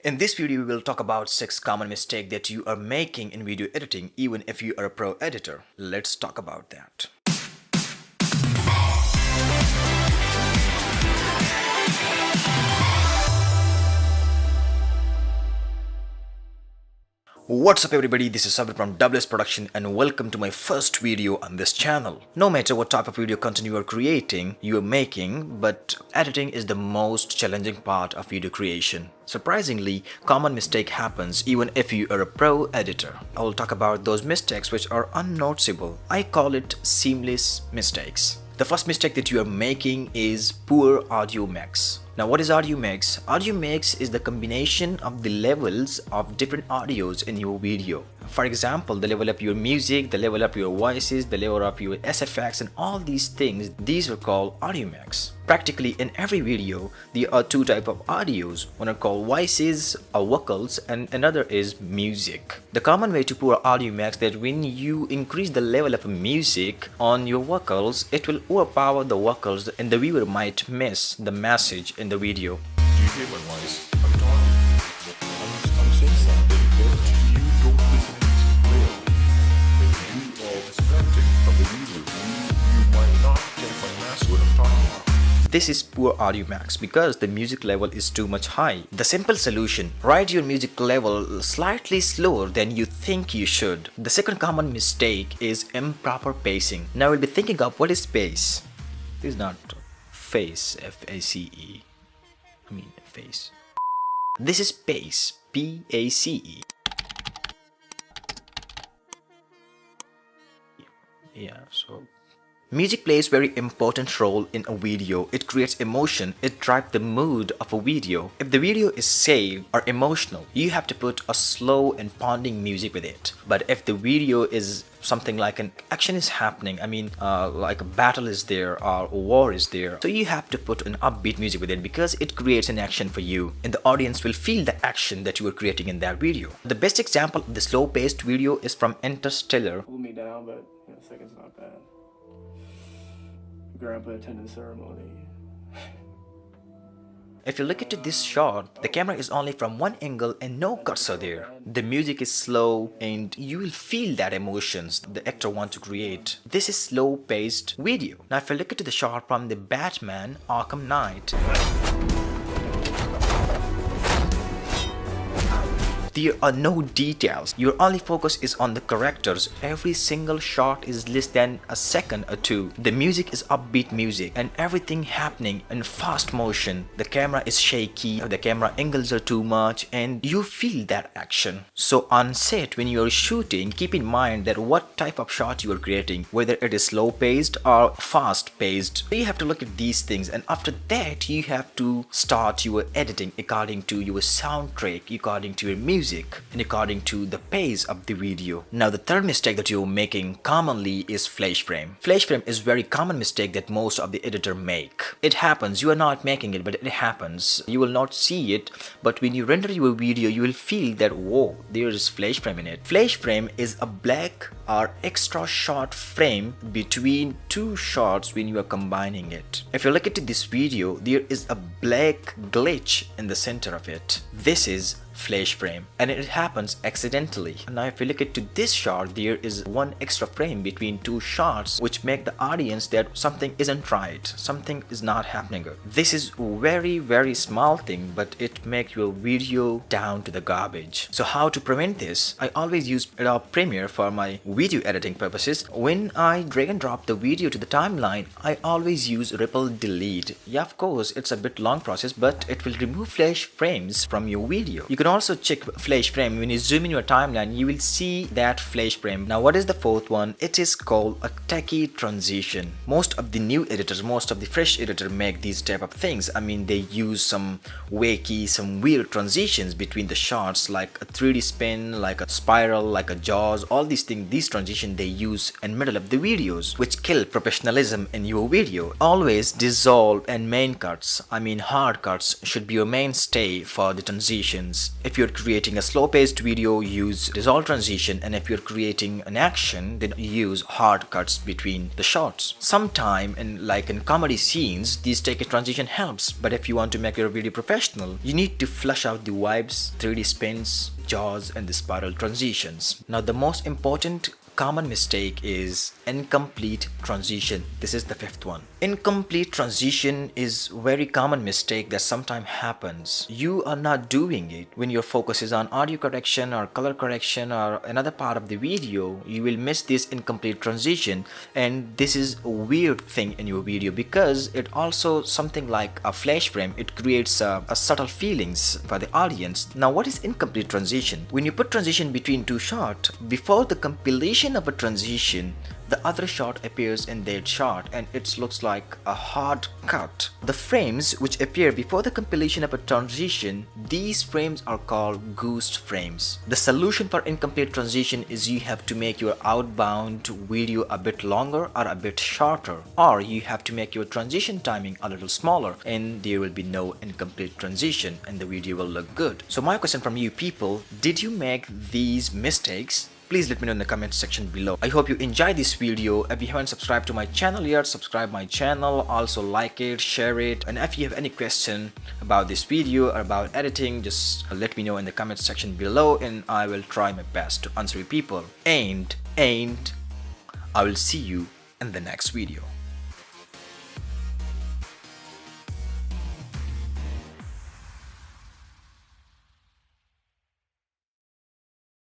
In this video, we will talk about 6 common mistakes that you are making in video editing even if you are a pro editor. Let's talk about that. What's up everybody, this is Sabir from WS Production and welcome to my first video on this channel. No matter what type of video content you are creating, you are making, but editing is the most challenging part of video creation. Surprisingly, common mistake happens even if you are a pro editor. I will talk about those mistakes which are unnoticeable. I call it seamless mistakes. The first mistake that you are making is poor audio mix. Now what is audio mix? Audio mix is the combination of the levels of different audios in your video. For example, the level of your music, the level of your voices, the level of your SFX and all these things, these are called audio mix. Practically in every video, there are two types of audios. One are called voices or vocals and another is music. The common way to put audio mix that when you increase the level of music on your vocals, it will overpower the vocals and the viewer might miss the message in the video. Do you hear my voice? I'm talking. I'm saying something, but you don't listen to it well. If you are distracted from the video, you might not get my message what I'm talking about. This is poor audio mix because the music level is too much high. The simple solution, write your music level slightly slower than you think you should. The second common mistake is improper pacing. Now we'll be thinking of what is pace. This is not face, F-A-C-E. I mean face. This is pace, P-A-C-E. Yeah, so music plays very important role in a video. It creates emotion, it drives the mood of a video. If the video is sad or emotional, you have to put a slow and pounding music with it. But if the video is something like an action is happening, like a battle is there or a war is there, so you have to put an upbeat music with it because it creates an action for you and the audience will feel the action that you are creating in that video. The best example of the slow paced video is from Interstellar. Pull me down, but a second's not bad. Grandpa attended the ceremony. If you look into this shot, the camera is only from one angle and no cuts are there. The music is slow and you will feel that emotions the actor wants to create. This is slow paced video. Now if you look into the shot from the Batman Arkham Knight, there are no details. Your only focus is on the characters. Every single shot is less than a second or two. The music is upbeat music and everything happening in fast motion. The camera is shaky, the camera angles are too much and you feel that action. So on set when you are shooting, keep in mind that what type of shot you are creating, whether it is slow paced or fast paced. So you have to look at these things and after that you have to start your editing according to your soundtrack, according to your music and according to the pace of the video. Now the third mistake that you're making commonly is flash frame. Flash frame is very common mistake that most of the editor make. It happens, you are not making it but it happens. You will not see it but when you render your video you will feel that whoa, there is flash frame in it. Flash frame is a black or extra short frame between two shots when you are combining it. If you look at this video, there is a black glitch in the center of it. This is flash frame and it happens accidentally. Now if you look at this shot, there is one extra frame between two shots which make the audience that something isn't right, something is not happening good. This is very small thing but it makes your video down to the garbage. So how to prevent this? I always use Adobe Premiere for my video editing purposes. When I drag and drop the video to the timeline, I always use ripple delete. Yeah, of course it's a bit long process but it will remove flash frames from your video. You can also check flash frame. When you zoom in your timeline, you will see that flash frame. Now what is the fourth one? It is called a tacky transition. Most of the new editors, most of the fresh editor make these type of things. They use some wacky, some weird transitions between the shots like a 3D spin, like a spiral, like a jaws, all these things, these transitions they use in middle of the videos which kill professionalism in your video. Always dissolve and main cuts, hard cuts should be your mainstay for the transitions. transitions. If you're creating a slow-paced video, use dissolve transition, and if you're creating an action, then use hard cuts between the shots. Sometime in comedy scenes, these take a transition helps, but if you want to make your video professional, you need to flush out the vibes, 3D spins, jaws, and the spiral transitions. Now the most important common mistake is incomplete transition. This is the fifth one. Incomplete transition is very common mistake that sometimes happens. You are not doing it when your focus is on audio correction or color correction or another part of the video. You will miss this incomplete transition, and this is a weird thing in your video because it also something like a flash frame. It creates a subtle feelings for the audience. Now what is incomplete transition? When you put transition between two shots, before the compilation of a transition, the other shot appears in that shot and it looks like a hard cut. The frames which appear before the compilation of a transition, these frames are called ghost frames. The solution for incomplete transition is you have to make your outbound video a bit longer or a bit shorter, or you have to make your transition timing a little smaller, and there will be no incomplete transition and the video will look good. So my question from you people, did you make these mistakes? Please let me know in the comment section below. I hope you enjoyed this video. If you haven't subscribed to my channel yet, subscribe my channel. Also like it, share it. And if you have any question about this video or about editing, just let me know in the comment section below and I will try my best to answer you people. And I will see you in the next video.